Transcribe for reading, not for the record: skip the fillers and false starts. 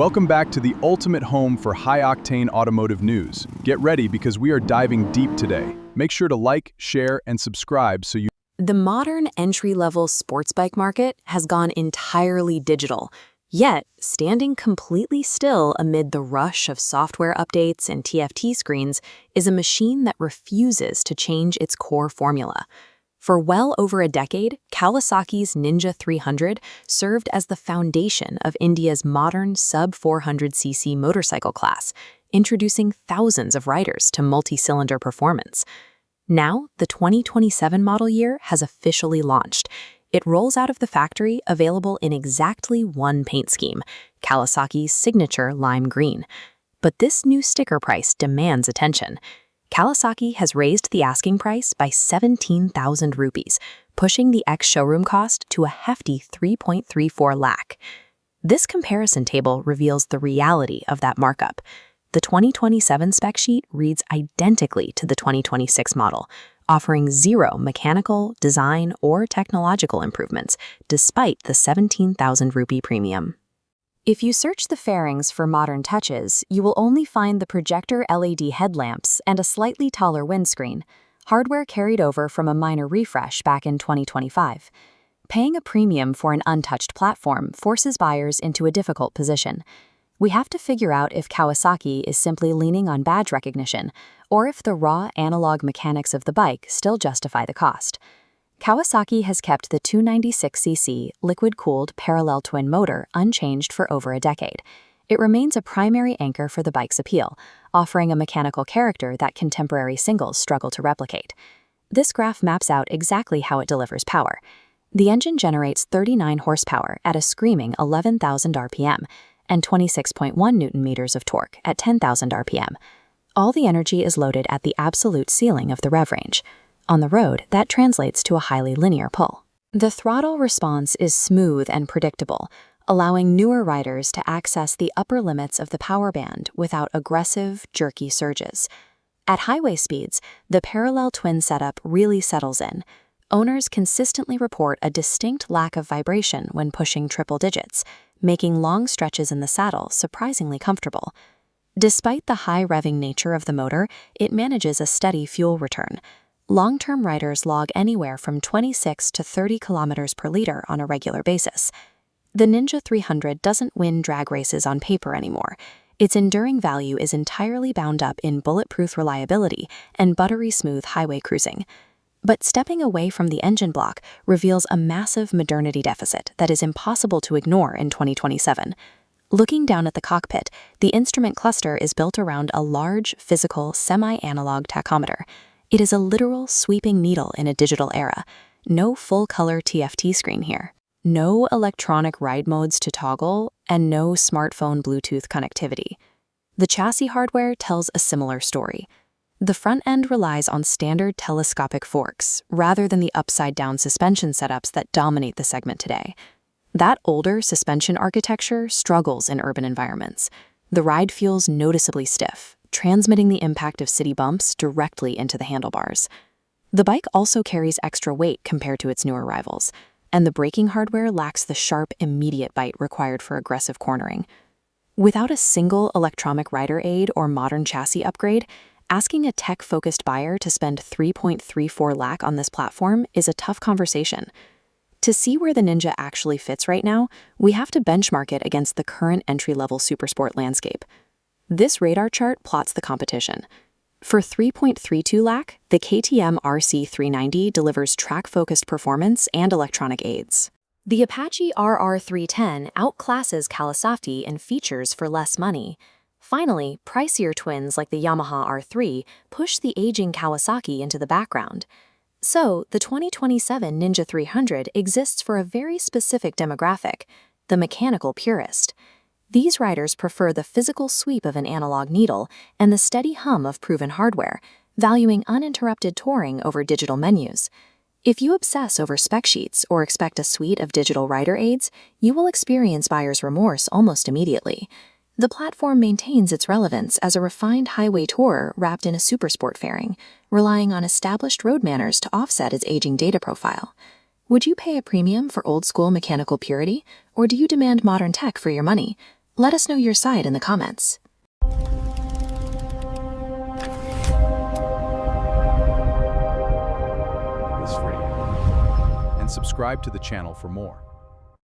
Welcome back to the ultimate home for high-octane automotive news. Get ready because we are diving deep today. Make sure to like, share, and subscribe so you... The modern entry-level sports bike market has gone entirely digital, yet standing completely still amid the rush of software updates and TFT screens is a machine that refuses to change its core formula. For well over a decade, Kawasaki's Ninja 300 served as the foundation of India's modern sub-400cc motorcycle class, introducing thousands of riders to multi-cylinder performance. Now, the 2027 model year has officially launched. It rolls out of the factory available in exactly one paint scheme, Kawasaki's signature lime green. But this new sticker price demands attention. Kawasaki has raised the asking price by 17,000 rupees, pushing the ex-showroom cost to a hefty 3.34 lakh. This comparison table reveals the reality of that markup. The 2027 spec sheet reads identically to the 2026 model, offering zero mechanical, design, or technological improvements, despite the 17,000 rupee premium. If you search the fairings for modern touches, you will only find the projector LED headlamps and a slightly taller windscreen, hardware carried over from a minor refresh back in 2025. Paying a premium for an untouched platform forces buyers into a difficult position. We have to figure out if Kawasaki is simply leaning on badge recognition, or if the raw analog mechanics of the bike still justify the cost. Kawasaki has kept the 296cc liquid-cooled parallel twin motor unchanged for over a decade. It remains a primary anchor for the bike's appeal, offering a mechanical character that contemporary singles struggle to replicate. This graph maps out exactly how it delivers power. The engine generates 39 horsepower at a screaming 11,000 RPM and 26.1 Nm of torque at 10,000 RPM. All the energy is loaded at the absolute ceiling of the rev range. On the road, that translates to a highly linear pull. The throttle response is smooth and predictable, allowing newer riders to access the upper limits of the power band without aggressive, jerky surges. At highway speeds, the parallel twin setup really settles in. Owners consistently report a distinct lack of vibration when pushing triple digits, making long stretches in the saddle surprisingly comfortable. Despite the high revving nature of the motor, it manages a steady fuel return. Long-term riders log anywhere from 26 to 30 kilometers per liter on a regular basis. The Ninja 300 doesn't win drag races on paper anymore. Its enduring value is entirely bound up in bulletproof reliability and buttery smooth highway cruising. But stepping away from the engine block reveals a massive modernity deficit that is impossible to ignore in 2027. Looking down at the cockpit, the instrument cluster is built around a large, physical, semi-analog tachometer. It is a literal sweeping needle in a digital era. No full-color TFT screen here. No electronic ride modes to toggle, and no smartphone Bluetooth connectivity. The chassis hardware tells a similar story. The front end relies on standard telescopic forks, rather than the upside-down suspension setups that dominate the segment today. That older suspension architecture struggles in urban environments. The ride feels noticeably stiff, transmitting the impact of city bumps directly into the handlebars. The bike also carries extra weight compared to its newer rivals, and the braking hardware lacks the sharp, immediate bite required for aggressive cornering. Without a single electronic rider aid or modern chassis upgrade, asking a tech-focused buyer to spend 3.34 lakh on this platform is a tough conversation. To see where the Ninja actually fits right now, we have to benchmark it against the current entry-level supersport landscape. This radar chart plots the competition. For 3.32 lakh, the KTM RC 390 delivers track-focused performance and electronic aids. The Apache RR310 outclasses Kawasaki in features for less money. Finally, pricier twins like the Yamaha R3 push the aging Kawasaki into the background. So, the 2027 Ninja 300 exists for a very specific demographic, the mechanical purist. These riders prefer the physical sweep of an analog needle and the steady hum of proven hardware, valuing uninterrupted touring over digital menus. If you obsess over spec sheets or expect a suite of digital rider aids, you will experience buyer's remorse almost immediately. The platform maintains its relevance as a refined highway tourer wrapped in a supersport fairing, relying on established road manners to offset its aging data profile. Would you pay a premium for old-school mechanical purity, or do you demand modern tech for your money? Let us know your side in the comments. This video and subscribe to the channel for more.